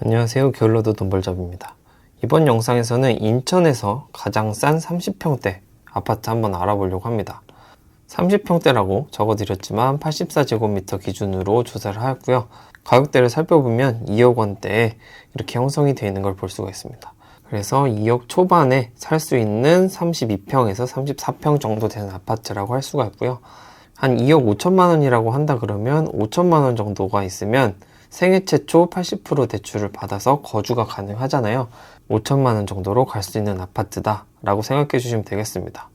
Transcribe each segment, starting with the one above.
안녕하세요. 게을러도 돈벌잡입니다. 이번 영상에서는 인천에서 가장 싼 30평대 아파트 한번 알아보려고 합니다. 30평대라고 적어드렸지만 84제곱미터 기준으로 조사를 하였고요. 가격대를 살펴보면 2억 원대에 이렇게 형성이 되어 있는 걸 볼 수가 있습니다. 그래서 2억 초반에 살 수 있는 32평에서 34평 정도 되는 아파트라고 할 수가 있고요. 한 2억 5천만 원이라고 한다 그러면 5천만 원 정도가 있으면 생애 최초 80% 대출을 받아서 거주가 가능하잖아요. 5천만 원 정도로 갈 수 있는 아파트다 라고 생각해 주시면 되겠습니다.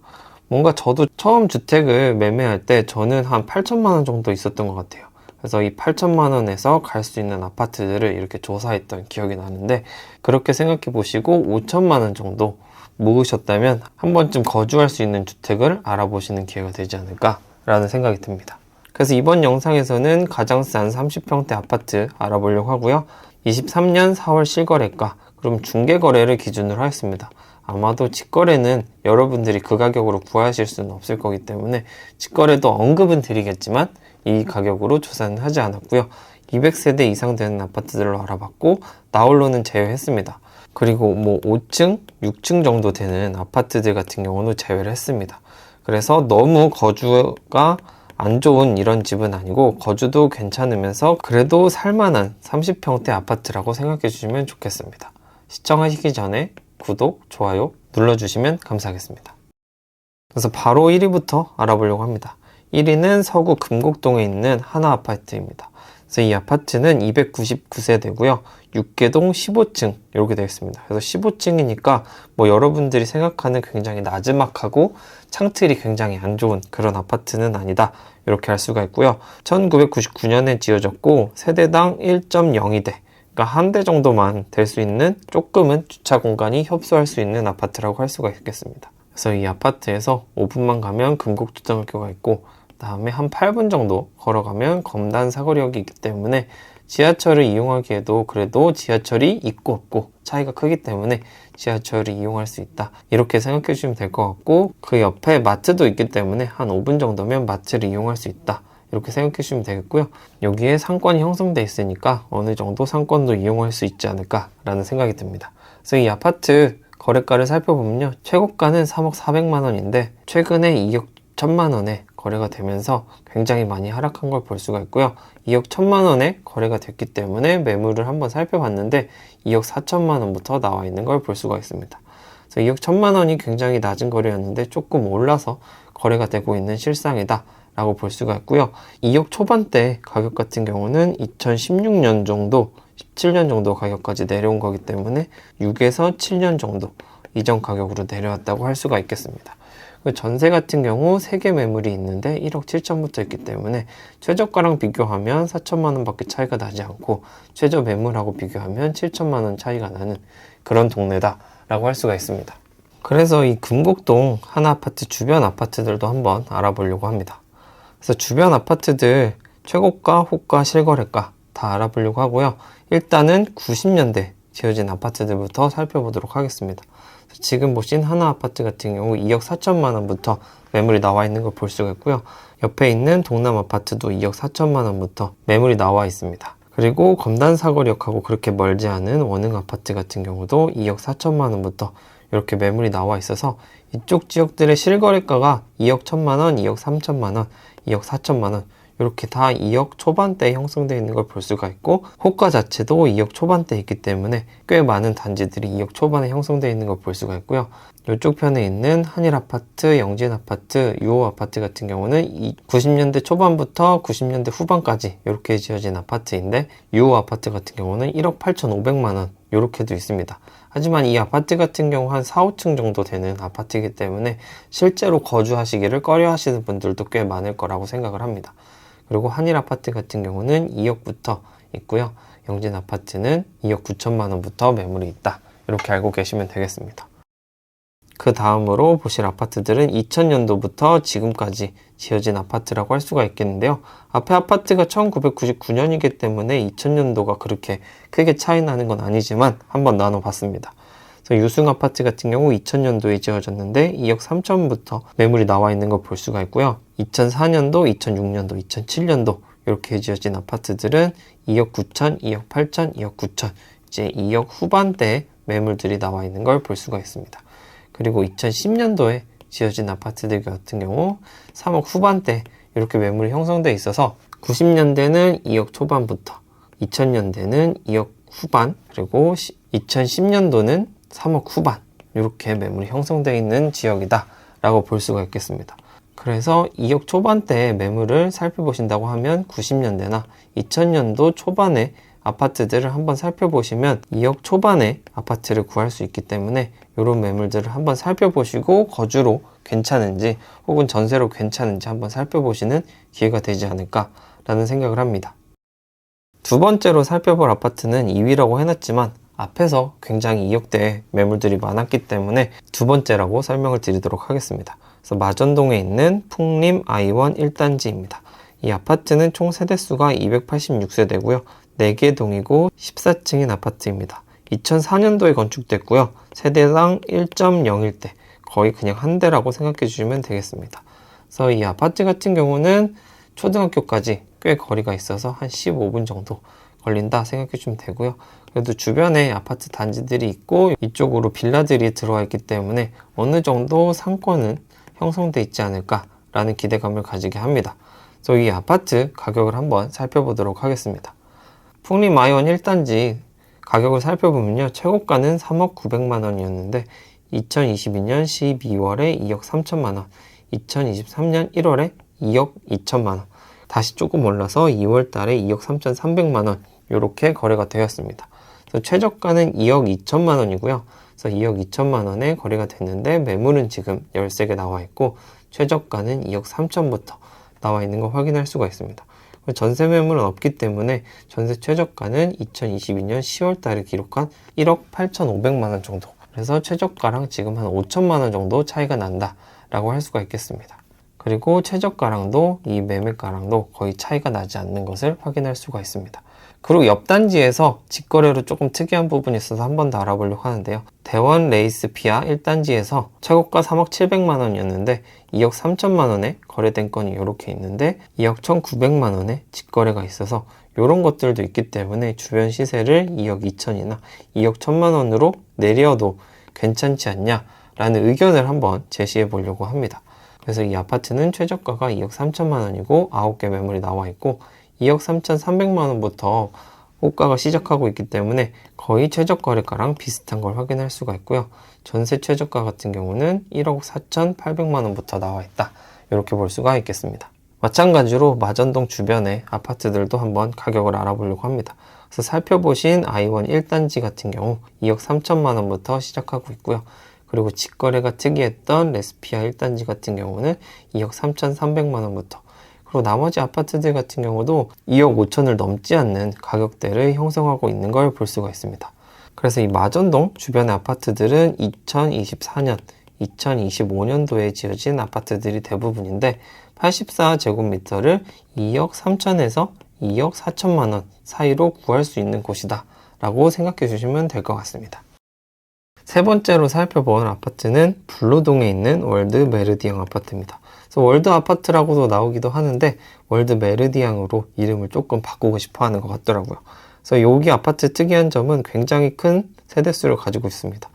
뭔가 저도 처음 주택을 매매할 때 저는 한 8천만 원 정도 있었던 것 같아요. 그래서 이 8천만 원에서 갈 수 있는 아파트들을 이렇게 조사했던 기억이 나는데, 그렇게 생각해 보시고 5천만 원 정도 모으셨다면 한 번쯤 거주할 수 있는 주택을 알아보시는 기회가 되지 않을까 라는 생각이 듭니다. 그래서 이번 영상에서는 가장 싼 30평대 아파트 알아보려고 하고요. 23년 4월 실거래가, 그럼 중개거래를 기준으로 하겠습니다. 아마도 직거래는 여러분들이 그 가격으로 구하실 수는 없을 거기 때문에 직거래도 언급은 드리겠지만 이 가격으로 조사는 하지 않았고요. 200세대 이상 되는 아파트들로 알아봤고 나홀로는 제외했습니다. 그리고 5층, 6층 정도 되는 아파트들 같은 경우는 제외를 했습니다. 그래서 너무 거주가 안 좋은 이런 집은 아니고 거주도 괜찮으면서 그래도 살만한 30평대 아파트라고 생각해 주시면 좋겠습니다. 시청하시기 전에 구독, 좋아요 눌러주시면 감사하겠습니다. 그래서 바로 1위부터 알아보려고 합니다. 1위는 서구 금곡동에 있는 하나아파트입니다. 그래서 이 아파트는 299세대고요. 6개동 15층 이렇게 되어 있습니다. 그래서 15층이니까 여러분들이 생각하는 굉장히 나지막하고 창틀이 굉장히 안 좋은 그런 아파트는 아니다, 이렇게 할 수가 있고요. 1999년에 지어졌고 세대당 1.02대, 그러니까 한 대 정도만 될 수 있는 조금은 주차 공간이 협소할 수 있는 아파트라고 할 수가 있겠습니다. 그래서 이 아파트에서 5분만 가면 금곡초등학교가 있고, 다음에 한 8분 정도 걸어가면 검단 사거리역이 있기 때문에 지하철을 이용하기에도 그래도 지하철이 있고 없고 차이가 크기 때문에 지하철을 이용할 수 있다, 이렇게 생각해 주시면 될 것 같고, 그 옆에 마트도 있기 때문에 한 5분 정도면 마트를 이용할 수 있다, 이렇게 생각해 주시면 되겠고요. 여기에 상권이 형성돼 있으니까 어느 정도 상권도 이용할 수 있지 않을까 라는 생각이 듭니다. 그래서 이 아파트 거래가를 살펴보면요, 최고가는 3억 4백만 원인데 최근에 2억 1천만 원에 거래가 되면서 굉장히 많이 하락한 걸 볼 수가 있고요. 2억 1천만 원에 거래가 됐기 때문에 매물을 한번 살펴봤는데 2억 4천만 원부터 나와 있는 걸 볼 수가 있습니다. 그래서 2억 1천만 원이 굉장히 낮은 거래였는데 조금 올라서 거래가 되고 있는 실상이다 라고 볼 수가 있고요. 2억 초반대 가격 같은 경우는 2016년 정도, 17년 정도 가격까지 내려온 거기 때문에 6에서 7년 정도 이전 가격으로 내려왔다고 할 수가 있겠습니다. 전세 같은 경우 3개 매물이 있는데 1억 7천부터 있기 때문에 최저가랑 비교하면 4천만 원 밖에 차이가 나지 않고 최저 매물하고 비교하면 7천만 원 차이가 나는 그런 동네다 라고 할 수가 있습니다. 그래서 이 금곡동 하나아파트 주변 아파트들도 한번 알아보려고 합니다. 그래서 주변 아파트들 최고가, 호가, 실거래가 다 알아보려고 하고요. 일단은 90년대 지어진 아파트들부터 살펴보도록 하겠습니다. 지금 보신 하나아파트 같은 경우 2억 4천만 원부터 매물이 나와 있는 걸 볼 수가 있고요. 옆에 있는 동남아파트도 2억 4천만 원부터 매물이 나와 있습니다. 그리고 검단사거리역하고 그렇게 멀지 않은 원흥아파트 같은 경우도 2억 4천만 원부터 이렇게 매물이 나와 있어서 이쪽 지역들의 실거래가가 2억 1천만 원, 2억 3천만 원, 2억 4천만 원 이렇게 다 2억 초반대에 형성되어 있는 걸 볼 수가 있고, 호가 자체도 2억 초반대에 있기 때문에 꽤 많은 단지들이 2억 초반에 형성되어 있는 걸 볼 수가 있고요. 이쪽 편에 있는 한일아파트, 영진아파트, 유호아파트 같은 경우는 90년대 초반부터 90년대 후반까지 이렇게 지어진 아파트인데, 유호아파트 같은 경우는 1억 8,500만 원 이렇게도 있습니다. 하지만 이 아파트 같은 경우 한 4, 5층 정도 되는 아파트이기 때문에 실제로 거주하시기를 꺼려 하시는 분들도 꽤 많을 거라고 생각을 합니다. 그리고 한일아파트 같은 경우는 2억부터 있고요. 영진아파트는 2억 9천만 원부터 매물이 있다, 이렇게 알고 계시면 되겠습니다. 그 다음으로 보실 아파트들은 2000년도부터 지금까지 지어진 아파트라고 할 수가 있겠는데요. 앞에 아파트가 1999년이기 때문에 2000년도가 그렇게 크게 차이 나는 건 아니지만 한번 나눠봤습니다. 그래서 유승아파트 같은 경우 2000년도에 지어졌는데 2억 3천부터 매물이 나와 있는 걸 볼 수가 있고요. 2004년도, 2006년도, 2007년도 이렇게 지어진 아파트들은 2억 9천, 2억 8천, 2억 9천 이제 2억 후반대의 매물들이 나와 있는 걸 볼 수가 있습니다. 그리고 2010년도에 지어진 아파트들 같은 경우 3억 후반대 이렇게 매물이 형성돼 있어서 90년대는 2억 초반부터 2000년대는 2억 후반 그리고 2010년도는 3억 후반 이렇게 매물이 형성되어 있는 지역이다 라고 볼 수가 있겠습니다. 그래서 2억 초반대의 매물을 살펴보신다고 하면 90년대나 2000년도 초반에 아파트들을 한번 살펴보시면 2억 초반에 아파트를 구할 수 있기 때문에 이런 매물들을 한번 살펴보시고 거주로 괜찮은지 혹은 전세로 괜찮은지 한번 살펴보시는 기회가 되지 않을까 라는 생각을 합니다. 두 번째로 살펴볼 아파트는 2위라고 해놨지만 앞에서 굉장히 2억대의 매물들이 많았기 때문에 두 번째라고 설명을 드리도록 하겠습니다. 그래서 마전동에 있는 풍림 I1 1단지입니다. 이 아파트는 총 세대수가 286세대고요. 4개 동이고 14층인 아파트입니다. 2004년도에 건축됐고요. 세대당 1.01대, 거의 그냥 한 대라고 생각해 주시면 되겠습니다. 그래서 이 아파트 같은 경우는 초등학교까지 꽤 거리가 있어서 한 15분 정도 걸린다 생각해 주시면 되고요. 그래도 주변에 아파트 단지들이 있고 이쪽으로 빌라들이 들어와 있기 때문에 어느 정도 상권은 형성돼 있지 않을까 라는 기대감을 가지게 합니다. 그래서 이 아파트 가격을 한번 살펴보도록 하겠습니다. 풍림 I1 1단지 가격을 살펴보면요. 최고가는 3억 900만 원이었는데 2022년 12월에 2억 3천만 원, 2023년 1월에 2억 2천만 원, 다시 조금 올라서 2월 달에 2억 3,300만 원 이렇게 거래가 되었습니다. 그래서 최저가는 2억 2천만 원이고요. 그래서 2억 2천만 원에 거래가 됐는데 매물은 지금 13개 나와 있고 최저가는 2억 3천부터 나와 있는 걸 확인할 수가 있습니다. 전세 매물은 없기 때문에 전세 최저가는 2022년 10월 달에 기록한 1억 8,500만 원 정도. 그래서 최저가랑 지금 한 5천만 원 정도 차이가 난다 라고 할 수가 있겠습니다. 그리고 최저가랑도 이 매매가랑도 거의 차이가 나지 않는 것을 확인할 수가 있습니다. 그리고 옆 단지에서 직거래로 조금 특이한 부분이 있어서 한 번 더 알아보려고 하는데요. 대원 레이스 피아 1단지에서 최고가 3억 700만 원이었는데 2억 3천만 원에 거래된 건이 이렇게 있는데 2억 1,900만 원에 직거래가 있어서 이런 것들도 있기 때문에 주변 시세를 2억 2천이나 2억 1천만 원으로 내려도 괜찮지 않냐 라는 의견을 한번 제시해 보려고 합니다. 그래서 이 아파트는 최저가가 2억 3천만 원이고 9개 매물이 나와 있고 2억 3,300만 원부터 호가가 시작하고 있기 때문에 거의 최저거래가랑 비슷한 걸 확인할 수가 있고요. 전세 최저가 같은 경우는 1억 4,800만 원부터 나와 있다. 이렇게 볼 수가 있겠습니다. 마찬가지로 마전동 주변의 아파트들도 한번 가격을 알아보려고 합니다. 그래서 살펴보신 I1 1단지 같은 경우 2억 3천만 원부터 시작하고 있고요. 그리고 직거래가 특이했던 레스피아 1단지 같은 경우는 2억 3,300만 원부터 그리고 나머지 아파트들 같은 경우도 2억 5천을 넘지 않는 가격대를 형성하고 있는 걸 볼 수가 있습니다. 그래서 이 마전동 주변의 아파트들은 2024년, 2025년도에 지어진 아파트들이 대부분인데 84제곱미터를 2억 3천에서 2억 4천만 원 사이로 구할 수 있는 곳이다 라고 생각해 주시면 될 것 같습니다. 세 번째로 살펴본 아파트는 블루동에 있는 월드 메르디앙 아파트입니다. 그래서 월드 아파트라고도 나오기도 하는데 월드 메르디앙으로 이름을 조금 바꾸고 싶어 하는 것 같더라고요. 그래서 여기 아파트 특이한 점은 굉장히 큰 세대수를 가지고 있습니다.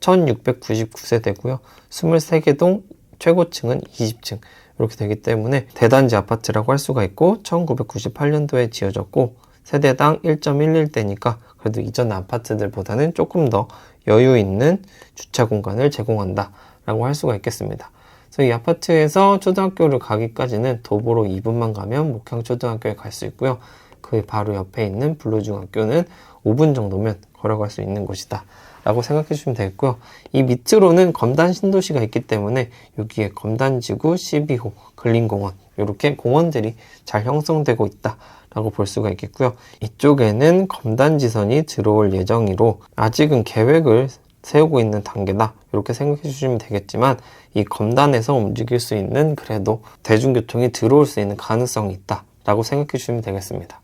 1699세대고요. 23개 동, 최고층은 20층 이렇게 되기 때문에 대단지 아파트라고 할 수가 있고 1998년도에 지어졌고 세대당 1.11대니까 그래도 이전 아파트들보다는 조금 더 여유 있는 주차 공간을 제공한다 라고 할 수가 있겠습니다. 그래서 이 아파트에서 초등학교를 가기까지는 도보로 2분만 가면 목향초등학교에 갈 수 있고요. 그 바로 옆에 있는 블루중학교는 5분 정도면 걸어갈 수 있는 곳이다 라고 생각해 주시면 되겠고요. 이 밑으로는 검단 신도시가 있기 때문에 여기에 검단지구, 12호, 근린공원 이렇게 공원들이 잘 형성되고 있다 라고 볼 수가 있겠고요. 이쪽에는 검단지선이 들어올 예정이로 아직은 계획을 세우고 있는 단계다 이렇게 생각해 주시면 되겠지만 이 검단에서 움직일 수 있는 그래도 대중교통이 들어올 수 있는 가능성이 있다 라고 생각해 주시면 되겠습니다.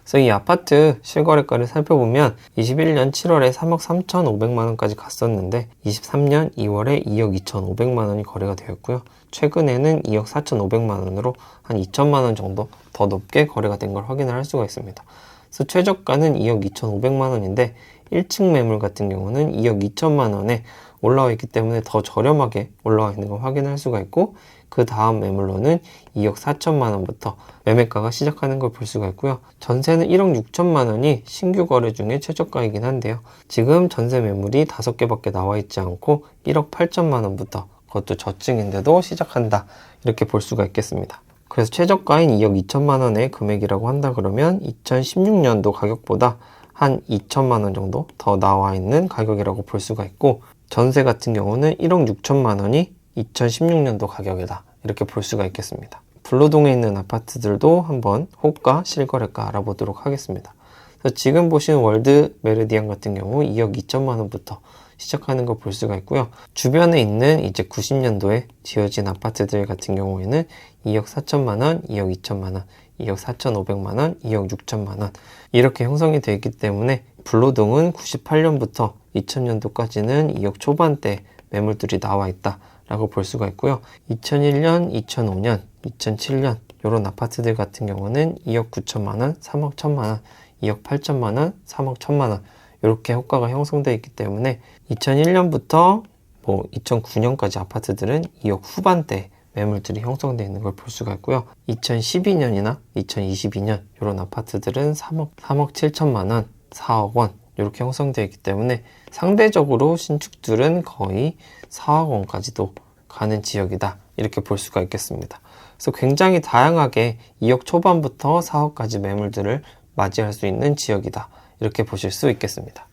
그래서 이 아파트 실거래가를 살펴보면 21년 7월에 3억 3,500만 원까지 갔었는데 23년 2월에 2억 2,500만 원이 거래가 되었고요. 최근에는 2억 4,500만 원으로 한 2천만 원 정도 더 높게 거래가 된 걸 확인을 할 수가 있습니다. 그래서 최저가는 2억 2,500만 원인데 1층 매물 같은 경우는 2억 2천만 원에 올라와 있기 때문에 더 저렴하게 올라와 있는 걸 확인할 수가 있고, 그 다음 매물로는 2억 4천만 원부터 매매가가 시작하는 걸 볼 수가 있고요. 전세는 1억 6천만 원이 신규 거래 중에 최저가이긴 한데요. 지금 전세 매물이 5개밖에 나와 있지 않고 1억 8천만 원부터, 그것도 저층인데도 시작한다, 이렇게 볼 수가 있겠습니다. 그래서 최저가인 2억 2천만 원의 금액이라고 한다 그러면 2016년도 가격보다 한 2천만 원 정도 더 나와 있는 가격이라고 볼 수가 있고, 전세 같은 경우는 1억 6천만 원이 2016년도 가격이다, 이렇게 볼 수가 있겠습니다. 블루동에 있는 아파트들도 한번 호가, 실거래가 알아보도록 하겠습니다. 그래서 지금 보시는 월드 메르디안 같은 경우 2억 2천만 원부터 시작하는 걸 볼 수가 있고요. 주변에 있는 이제 90년도에 지어진 아파트들 같은 경우에는 2억 4천만 원, 2억 2천만 원, 2억 4천5백만 원, 2억 6천만 원 이렇게 형성이 되어 있기 때문에 블루동은 98년부터 2000년도까지는 2억 초반대 매물들이 나와 있다 라고 볼 수가 있고요. 2001년, 2005년, 2007년 이런 아파트들 같은 경우는 2억 9천만 원, 3억 1천만 원, 2억 8천만 원, 3억 1천만 원 이렇게 호가가 형성되어 있기 때문에 2001년부터 2009년까지 아파트들은 2억 후반대 매물들이 형성되어 있는 걸 볼 수가 있고요. 2012년이나 2022년 이런 아파트들은 3억 7천만 원, 4억 원 이렇게 형성되어 있기 때문에 상대적으로 신축들은 거의 4억 원까지도 가는 지역이다, 이렇게 볼 수가 있겠습니다. 그래서 굉장히 다양하게 2억 초반부터 4억까지 매물들을 맞이할 수 있는 지역이다, 이렇게 보실 수 있겠습니다.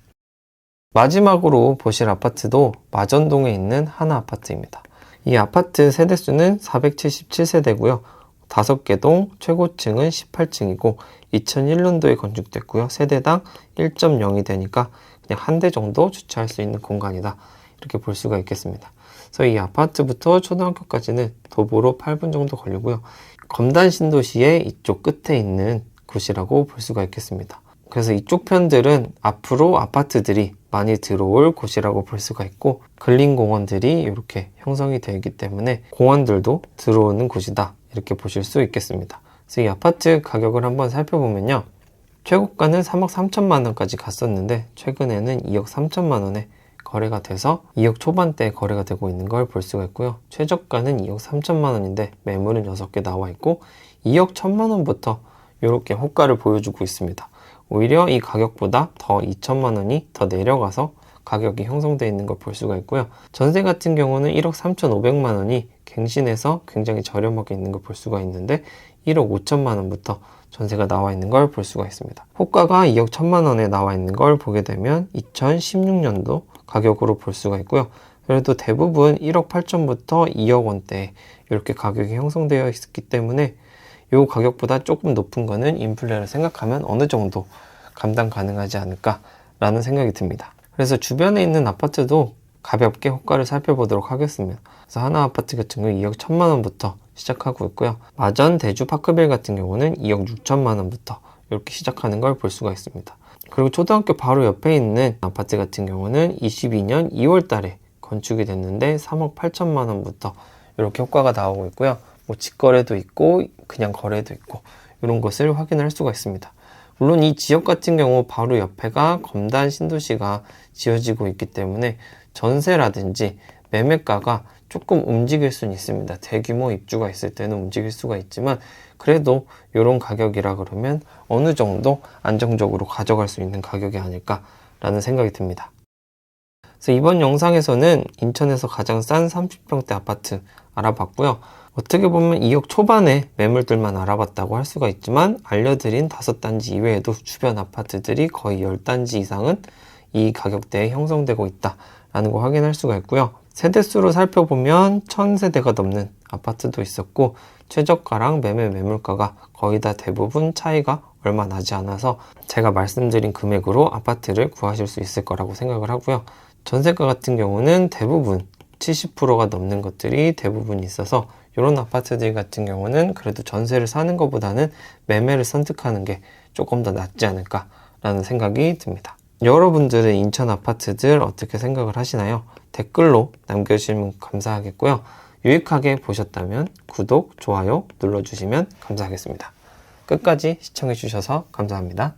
마지막으로 보실 아파트도 마전동에 있는 하나 아파트입니다. 이 아파트 세대수는 477세대고요. 5개 동, 최고층은 18층이고 2001년도에 건축됐고요. 세대당 1.0이 되니까 그냥 한 대 정도 주차할 수 있는 공간이다, 이렇게 볼 수가 있겠습니다. 그래서 이 아파트부터 초등학교까지는 도보로 8분 정도 걸리고요. 검단 신도시의 이쪽 끝에 있는 곳이라고 볼 수가 있겠습니다. 그래서 이쪽 편들은 앞으로 아파트들이 많이 들어올 곳이라고 볼 수가 있고, 근린공원들이 이렇게 형성이 되어 있기 때문에 공원들도 들어오는 곳이다, 이렇게 보실 수 있겠습니다. 그래서 이 아파트 가격을 한번 살펴보면요. 최고가는 3억 3천만 원까지 갔었는데 최근에는 2억 3천만 원에 거래가 돼서 2억 초반대에 거래가 되고 있는 걸 볼 수가 있고요. 최저가는 2억 3천만 원인데 매물은 6개 나와 있고 2억 1천만 원부터 이렇게 호가를 보여주고 있습니다. 오히려 이 가격보다 더 2천만 원이 더 내려가서 가격이 형성되어 있는 걸 볼 수가 있고요. 전세 같은 경우는 1억 3,500만 원이 갱신해서 굉장히 저렴하게 있는 걸 볼 수가 있는데 1억 5천만 원부터 전세가 나와 있는 걸 볼 수가 있습니다. 호가가 2억 1천만 원에 나와 있는 걸 보게 되면 2016년도 가격으로 볼 수가 있고요. 그래도 대부분 1억 8천부터 2억 원대 이렇게 가격이 형성되어 있기 때문에 이 가격보다 조금 높은 거는 인플레를 생각하면 어느 정도 감당 가능하지 않을까 라는 생각이 듭니다. 그래서 주변에 있는 아파트도 가볍게 호가를 살펴보도록 하겠습니다. 그래서 하나 아파트 같은 경우 2억 1천만 원부터 시작하고 있고요. 마전 대주 파크빌 같은 경우는 2억 6천만 원부터 이렇게 시작하는 걸 볼 수가 있습니다. 그리고 초등학교 바로 옆에 있는 아파트 같은 경우는 22년 2월 달에 건축이 됐는데 3억 8천만 원부터 이렇게 호가가 나오고 있고요. 직거래도 있고 그냥 거래도 있고 이런 것을 확인할 수가 있습니다. 물론 이 지역 같은 경우 바로 옆에가 검단 신도시가 지어지고 있기 때문에 전세라든지 매매가가 조금 움직일 수는 있습니다. 대규모 입주가 있을 때는 움직일 수가 있지만 그래도 이런 가격이라 그러면 어느 정도 안정적으로 가져갈 수 있는 가격이 아닐까라는 생각이 듭니다. 그래서 이번 영상에서는 인천에서 가장 싼 30평대 아파트 알아봤고요. 어떻게 보면 2억 초반의 매물들만 알아봤다고 할 수가 있지만 알려드린 5단지 이외에도 주변 아파트들이 거의 10단지 이상은 이 가격대에 형성되고 있다라는 거 확인할 수가 있고요. 세대수로 살펴보면 1000세대가 넘는 아파트도 있었고 최저가랑 매물가가 거의 다 대부분 차이가 얼마 나지 않아서 제가 말씀드린 금액으로 아파트를 구하실 수 있을 거라고 생각을 하고요. 전세가 같은 경우는 대부분 70%가 넘는 것들이 대부분 있어서 이런 아파트들 같은 경우는 그래도 전세를 사는 것보다는 매매를 선택하는 게 조금 더 낫지 않을까라는 생각이 듭니다. 여러분들은 인천 아파트들 어떻게 생각을 하시나요? 댓글로 남겨주시면 감사하겠고요. 유익하게 보셨다면 구독, 좋아요 눌러주시면 감사하겠습니다. 끝까지 시청해주셔서 감사합니다.